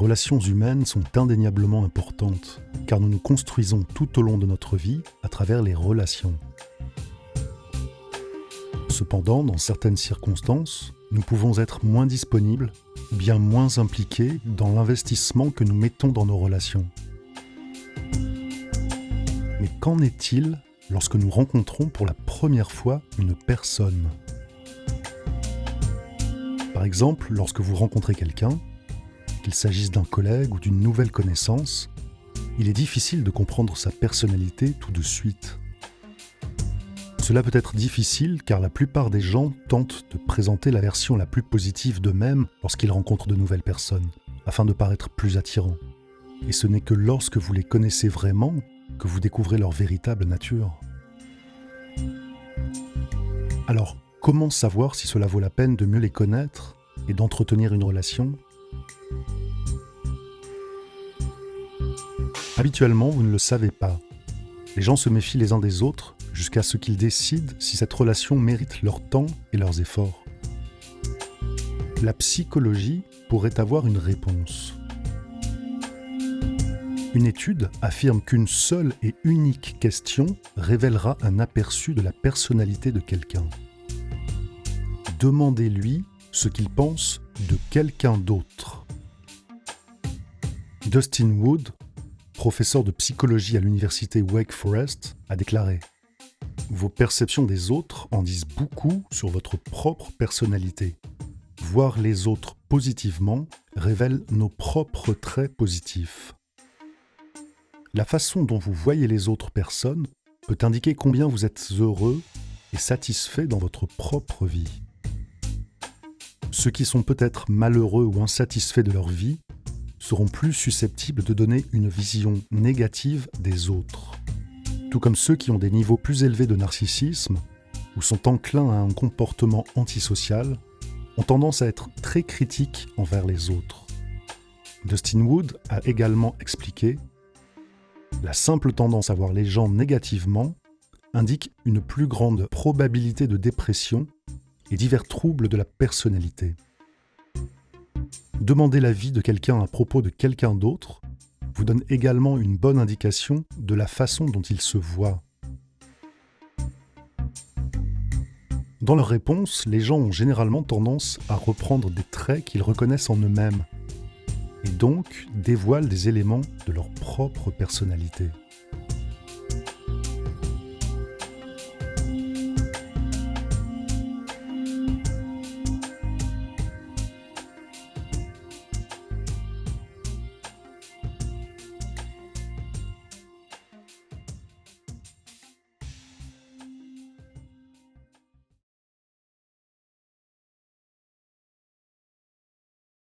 relations humaines sont indéniablement importantes, car nous nous construisons tout au long de notre vie à travers les relations. Cependant, dans certaines circonstances, nous pouvons être moins disponibles ou bien moins impliqués dans l'investissement que nous mettons dans nos relations. Mais qu'en est-il lorsque nous rencontrons pour la première fois une personne ? Par exemple, lorsque vous rencontrez quelqu'un, qu'il s'agisse d'un collègue ou d'une nouvelle connaissance, il est difficile de comprendre sa personnalité tout de suite. Cela peut être difficile car la plupart des gens tentent de présenter la version la plus positive d'eux-mêmes lorsqu'ils rencontrent de nouvelles personnes, afin de paraître plus attirants. Et ce n'est que lorsque vous les connaissez vraiment que vous découvrez leur véritable nature. Alors, comment savoir si cela vaut la peine de mieux les connaître et d'entretenir une relation ? Habituellement, vous ne le savez pas. Les gens se méfient les uns des autres jusqu'à ce qu'ils décident si cette relation mérite leur temps et leurs efforts. La psychologie pourrait avoir une réponse. Une étude affirme qu'une seule et unique question révélera un aperçu de la personnalité de quelqu'un. Demandez-lui ce qu'il pense de quelqu'un d'autre. Dustin Wood, professeur de psychologie à l'université Wake Forest, a déclaré « Vos perceptions des autres en disent beaucoup sur votre propre personnalité. Voir les autres positivement révèle nos propres traits positifs. La façon dont vous voyez les autres personnes peut indiquer combien vous êtes heureux et satisfait dans votre propre vie. Ceux qui sont peut-être malheureux ou insatisfaits de leur vie seront plus susceptibles de donner une vision négative des autres. Tout comme ceux qui ont des niveaux plus élevés de narcissisme ou sont enclins à un comportement antisocial ont tendance à être très critiques envers les autres. Dustin Wood a également expliqué « La simple tendance à voir les gens négativement indique une plus grande probabilité de dépression et divers troubles de la personnalité. Demander l'avis de quelqu'un à propos de quelqu'un d'autre vous donne également une bonne indication de la façon dont il se voit. Dans leurs réponses, les gens ont généralement tendance à reprendre des traits qu'ils reconnaissent en eux-mêmes et donc dévoilent des éléments de leur propre personnalité.